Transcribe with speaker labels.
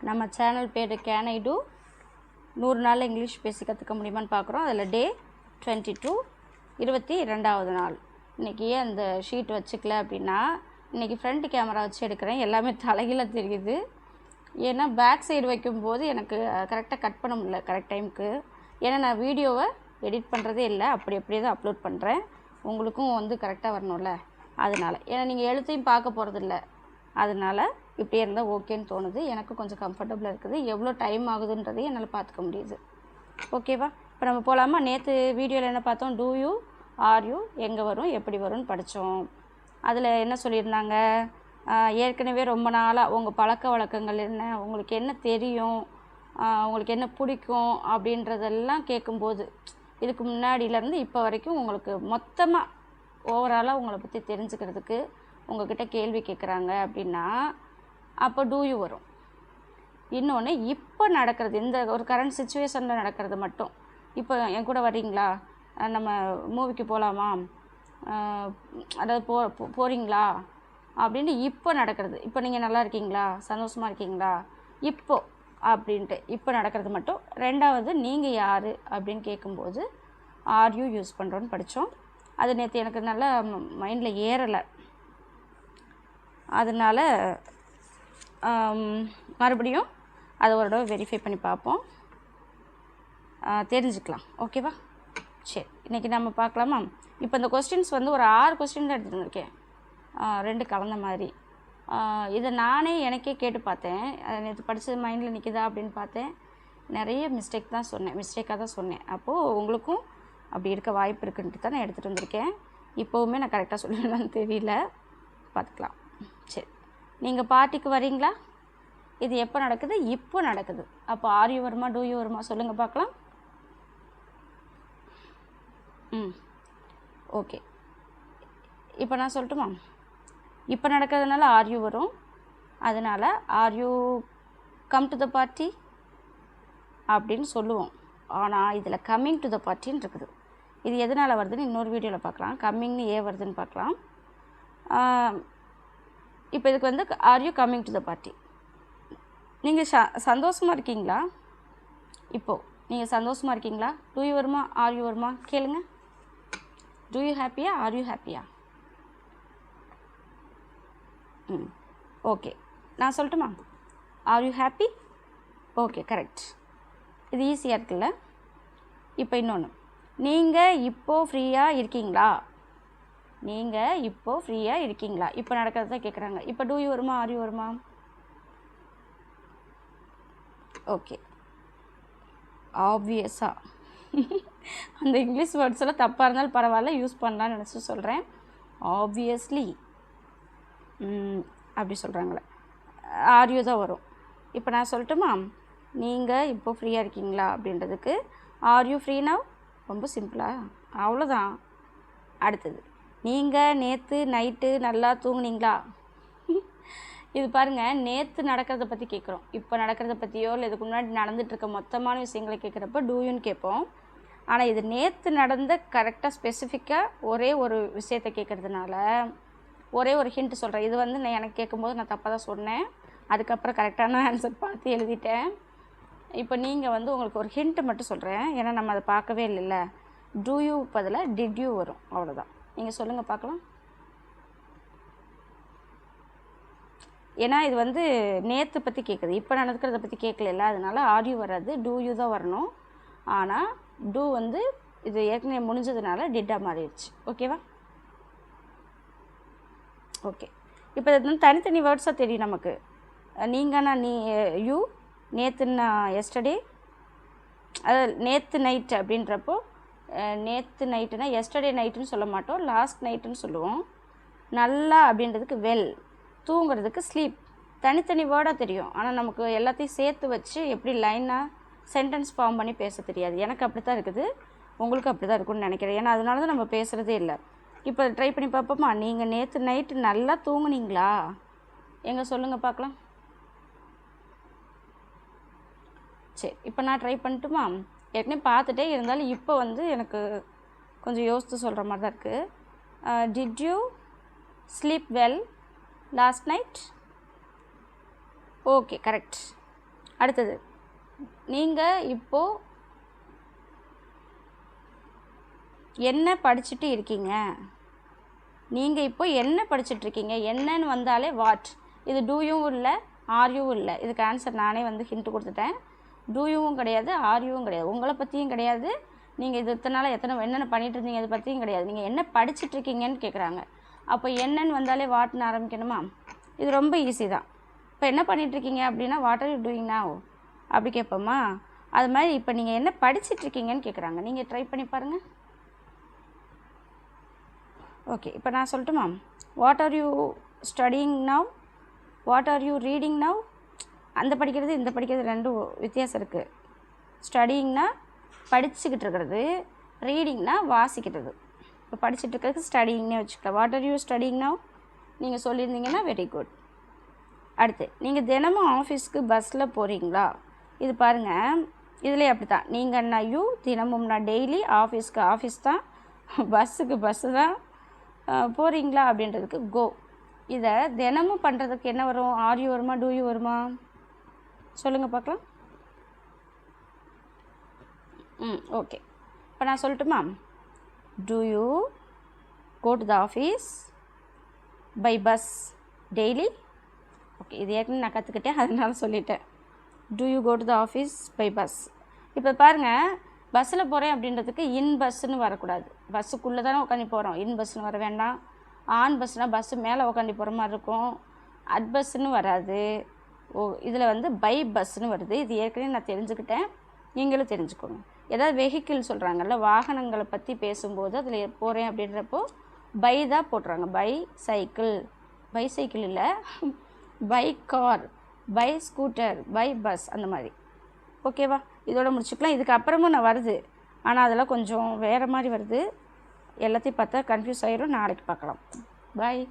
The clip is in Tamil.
Speaker 1: நம்ம சேனல் பேர் கேன் ஐ டூ 100 நாள் இங்கிலீஷ் பேசி கற்றுக்க முடியுமான்னு பார்க்குறோம். அதில் டே 22 22வது நாள். இன்றைக்கி ஏன் அந்த ஷீட் வச்சுக்கல அப்படின்னா, இன்றைக்கி ஃப்ரண்ட் கேமரா வச்சு எடுக்கிறேன். எல்லாமே தலைகீழ தெரியுது. ஏன்னா பேக் சைடு வைக்கும்போது எனக்கு கரெக்டாக கட் பண்ண முடியல கரெக்ட் டைமுக்கு. ஏன்னா நான் வீடியோவை எடிட் பண்ணுறதே இல்லை, அப்படியே தான் அப்லோட் பண்ணுறேன். உங்களுக்கும் வந்து கரெக்டாக வரணும்ல, அதனால். ஏன்னா நீங்கள் எழுத்தையும் பார்க்க போகிறதில்ல, அதனால் இப்படியே இருந்தால் ஓகேன்னு தோணுது. எனக்கு கொஞ்சம் கம்ஃபர்டபுளாக இருக்குது. எவ்வளோ டைம் ஆகுதுன்றதையும் என்னால் பார்த்துக்க முடியுது. ஓகேவா? இப்போ நம்ம போகலாமா? நேற்று வீடியோவில் என்ன பார்த்தோம்? டூ யூ, ஆர் யூ எங்கே வரும், எப்படி வரும்னு படித்தோம். அதில் என்ன சொல்லியிருந்தாங்க? ஏற்கனவே ரொம்ப நாளாக உங்கள் பழக்க வழக்கங்கள் என்ன, உங்களுக்கு என்ன தெரியும், உங்களுக்கு என்ன பிடிக்கும் அப்படின்றதெல்லாம் கேட்கும்போது, இதுக்கு முன்னாடியிலேருந்து இப்போ வரைக்கும் உங்களுக்கு மொத்தமாக ஓவராலாக உங்களை பற்றி தெரிஞ்சுக்கிறதுக்கு உங்கள்கிட்ட கேள்வி கேட்குறாங்க அப்படின்னா, அப்போ டூ யூ வரும். இன்னொன்று, இப்போ நடக்கிறது, இந்த ஒரு கரண்ட் சுச்சுவேஷனில் நடக்கிறது மட்டும். இப்போ என் கூட வர்றீங்களா, நம்ம மூவிக்கு போகலாமா, அதாவது போகிறீங்களா அப்படின்ட்டு இப்போ நடக்கிறது. இப்போ நீங்கள் நல்லா இருக்கீங்களா, சந்தோஷமாக இருக்கீங்களா, இப்போ அப்படின்ட்டு இப்போ நடக்கிறது மட்டும். ரெண்டாவது, நீங்கள் யார் அப்படின்னு கேட்கும்போது ஆர் யூ யூஸ் பண்ணுறோன்னு படித்தோம். அது நேற்று எனக்கு நல்லா மைண்டில் ஏறலை, அதனால் மறுபடியும் அதை ஒரு தடவை வெரிஃபை பண்ணி பார்ப்போம், தெரிஞ்சுக்கலாம். ஓகேவா? சரி, இன்றைக்கி நம்ம பார்க்கலாமா? இப்போ இந்த கொஸ்டின்ஸ் வந்து ஒரு 6 கொஸ்டின் தான் எடுத்துகிட்டு வந்திருக்கேன், 2 கலந்த மாதிரி. இதை நானே எனக்கே கேட்டு பார்த்தேன். நேற்று படித்தது மைண்டில் நிற்குதா அப்படின்னு பார்த்தேன். நிறைய மிஸ்டேக்காக தான் சொன்னேன். அப்போது உங்களுக்கும் அப்படி இருக்க வாய்ப்பு இருக்குன்ட்டு தான் நான் எடுத்துகிட்டு வந்திருக்கேன். இப்போவுமே நான் கரெக்டாக சொல்லுவேன்னு தெரியல, பார்த்துக்கலாம். சரி, நீங்கள் பார்ட்டிக்கு வரீங்களா? இது எப்போ நடக்குது? இப்போ நடக்குது. அப்போ ஆர் யூ வருமா, டூ யூ வருமா? சொல்லுங்கள் பார்க்கலாம். ஓகே, இப்போ நான் சொல்லட்டுமா? இப்போ நடக்கிறதுனால ஆர் யூ வரும். அதனால் are you come to the party அப்படின்னு சொல்லுவோம். ஆனால் இதில் கம்மிங் டு த பார்ட்டின்னு இருக்குது. இது எதனால் வருதுன்னு இன்னொரு வீடியோவில் பார்க்கலாம். கம்மிங்னு ஏன் வருதுன்னு பார்க்கலாம். இப்போ இதுக்கு வந்து are you coming to the party. நீங்கள் சந்தோஷமாக இருக்கீங்களா? இப்போது நீங்கள் சந்தோஷமாக இருக்கீங்களா? டூ யூ வருமா, ஆர் யூ வருமா? கேளுங்க. டூ யூ ஹாப்பியா, ஆர் யூ ஹாப்பியா? ஓகே, நான் சொல்லட்டுமா? Are you happy? Okay, correct. இது ஈஸியாக இருக்குல்ல? இப்போ இன்னொன்று, நீங்கள் இப்போது ஃப்ரீயாக இருக்கீங்களா? நீங்கள் இப்போது ஃப்ரீயாக இருக்கீங்களா? இப்போ நடக்கிறத கேட்குறாங்க. இப்போ டூ யூ வருமா, ஆர் யூ வருமா? ஓகே, ஆப்வியஸாக அந்த இங்கிலீஷ் வேர்ட்ஸ் எல்லாம் தப்பாக இருந்தாலும் பரவாயில்ல, யூஸ் பண்ணலான்னு நினச்சி சொல்கிறேன். ஆப்வியஸ்லி அப்படி சொல்கிறாங்களே, ஆர் யூ தான் வரும். இப்போ நான் சொல்லட்டுமா? நீங்கள் இப்போ ஃப்ரீயாக இருக்கீங்களா அப்படின்றதுக்கு ஆர் யூ ஃப்ரீ நவ்? ரொம்ப சிம்பிளாக, அவ்வளோதான். அடுத்தது, நீங்கள் நேற்று நைட்டு நல்லா தூங்குனீங்களா? இது பாருங்கள், நேற்று நடக்கிறத பற்றி கேட்குறோம். இப்போ நடக்கிறத பற்றியோ இல்லை இதுக்கு முன்னாடி நடந்துகிட்ருக்க மொத்தமான விஷயங்களை கேட்குறப்ப டூயூன்னு கேட்போம். ஆனால் இது நேற்று நடந்த கரெக்டாக ஸ்பெசிஃபிக்காக ஒரே ஒரு விஷயத்தை கேட்குறதுனால ஒரே ஒரு ஹிண்ட் சொல்கிறேன். இது வந்து நான் எனக்கு கேட்கும்போது நான் தப்பாக தான் சொன்னேன், அதுக்கப்புறம் கரெக்டான ஆன்சர் பார்த்து எழுதிட்டேன். இப்போ நீங்கள் வந்து உங்களுக்கு ஒரு ஹிண்ட்டு மட்டும் சொல்கிறேன், ஏன்னா நம்ம அதை பார்க்கவே இல்லைல்ல. டூ யூ பதிலாக டிட் யூ வரும், அவ்வளோதான். நீங்கள் சொல்லுங்கள் பார்க்கலாம். ஏன்னா இது வந்து நேற்று பற்றி கேட்குது, இப்போ நடக்கிறத பற்றி கேட்கல, அதனால் ஆர் யூ வராது, டூ யூ தான் வரணும். ஆனால் டூ வந்து இது ஏற்கனவே முடிஞ்சதுனால டிட்டாக மாறிடுச்சு. ஓகேவா? ஓகே, இப்போ இது வந்து தனித்தனி வேர்ட்ஸாக தெரியும் நமக்கு. நீங்கன்னா நீ, யூ, நேற்றுன்னா எஸ்டர்டே, அதாவது நேற்று நைட்டு அப்படின்றப்போ நேற்று நைட்டுனா எஸ்டர்டே நைட்டுன்னு சொல்ல மாட்டோம், லாஸ்ட் நைட்டுன்னு சொல்லுவோம். நல்லா அப்படின்றதுக்கு வெல், தூங்குறதுக்கு ஸ்லீப். தனித்தனி வேர்டாக தெரியும், ஆனால் நமக்கு எல்லாத்தையும் சேர்த்து வச்சு எப்படி லைனாக சென்டென்ஸ் ஃபார்ம் பண்ணி பேச தெரியாது. எனக்கு அப்படி தான் இருக்குது, உங்களுக்கு அப்படி தான் இருக்கும்னு நினைக்கிறேன். ஏன்னா அதனால தான் நம்ம பேசுகிறதே இல்லை. இப்போ ட்ரை பண்ணி பார்ப்போமா? நீங்கள் நேற்று நைட்டு நல்லா தூங்குனீங்களா? எங்கே சொல்லுங்கள் பார்க்கலாம். சரி, இப்போ நான் ட்ரை பண்ணட்டுமா? ஏற்கனவே பார்த்துட்டே இருந்தாலும் இப்போ வந்து எனக்கு கொஞ்சம் யோசித்து சொல்கிற மாதிரி தான் இருக்குது. Did you sleep well last night? Okay, correct. அடுத்தது, நீங்கள் இப்போது என்ன படிச்சுட்டு இருக்கீங்க? நீங்கள் இப்போ என்ன படிச்சுட்ருக்கீங்க? என்னன்னு வந்தாலே வாட். இது டூயும் இல்லை, ஆர்யூவும் இல்லை. இதுக்கு ஆன்சர் நானே வந்து ஹிண்ட் கொடுத்துட்டேன். டூயும் கிடையாது, ஆர்யூவும் கிடையாது, உங்களை பற்றியும் கிடையாது, நீங்கள் இது இத்தனை நாள் என்னென்ன பண்ணிகிட்டு இருந்தீங்க அதை பற்றியும் கிடையாது. நீங்கள் என்ன படிச்சுட்ருக்கீங்கன்னு கேட்குறாங்க. அப்போ என்னன்னு வந்தாலே வாட்னு ஆரம்பிக்கணுமா? இது ரொம்ப ஈஸி தான். இப்போ என்ன பண்ணிகிட்ருக்கீங்க அப்படின்னா what are you doing now அப்படி கேட்போமா? அது மாதிரி இப்போ நீங்கள் என்ன படிச்சுட்ருக்கீங்கன்னு கேட்குறாங்க. நீங்கள் ட்ரை பண்ணி பாருங்கள். ஓகே, இப்போ நான் சொல்லட்டுமா? What are you studying now, what are you reading now. அந்த படிக்கிறது இந்த படிக்கிறது ரெண்டும் வித்தியாசம் இருக்குது. ஸ்டடியிங்னா படிச்சுக்கிட்டு இருக்கிறது, ரீடிங்னா வாசிக்கிறது. இப்போ படிச்சுட்டு இருக்கிறதுக்கு ஸ்டடியிங்னே வச்சுக்கலாம். What are you studying now நீங்கள் சொல்லியிருந்தீங்கன்னா வெரி குட். அடுத்து, நீங்கள் தினமும் ஆஃபீஸ்க்கு பஸ்ஸில் போகிறீங்களா? இது பாருங்கள், இதிலே அப்படி தான். நீங்கள்னா யூ, தினமும்னா டெய்லி, ஆஃபீஸ்க்கு ஆஃபீஸ் தான், பஸ்ஸுக்கு பஸ்ஸு தான், போகிறீங்களா அப்படின்றதுக்கு கோ. இதை தினமும் பண்ணுறதுக்கு என்ன வரும்? ஆர்யூ வருமா, டூயூ வருமா? சொல்லுங்கள் பார்க்கலாம். ஓகே, இப்போ நான் சொல்லட்டுமா? Do you go to the office by bus daily? Okay, இது ஏற்கனவே நான் கற்றுக்கிட்டேன், அதனால சொல்லிட்டேன். Do you go to the office by bus. இப்போ பாருங்கள், பஸ்ஸில் போகிறேன் அப்படின்றதுக்கு இன் பஸ்ஸுன்னு வரக்கூடாது. பஸ்ஸுக்குள்ளே தானே உட்காந்து போகிறோம், இன் பஸ்ஸுன்னு வர வேண்டாம். ஆன் பஸ்னால் பஸ்ஸு மேலே உட்காந்து போகிற மாதிரி இருக்கும். அட் பஸ்ஸுன்னு வராது. இதில் வந்து பை பஸ்ஸுன்னு வருது. இது ஏற்கனவே நான் தெரிஞ்சுக்கிட்டேன், நீங்களும் தெரிஞ்சுக்கோங்க. ஏதாவது வெஹிக்கிள் சொல்கிறாங்கல்ல, வாகனங்களை பற்றி பேசும்போது அதில் போகிறேன் அப்படின்றப்போ பை தான் போட்டுறாங்க. பை சைக்கிள், பைசைக்கிள் இல்லை, by car, by scooter, by bus, அந்த மாதிரி. ஓகேவா? இதோட முடிச்சுக்கலாம். இதுக்கு அப்புறமும் நான் வருது, ஆனால் அதெல்லாம் கொஞ்சம் வேறு மாதிரி வருது. எல்லாத்தையும் பார்த்தா கன்ஃபியூஸ் ஆகிடும். நாளைக்கு பார்க்கலாம். பாய்.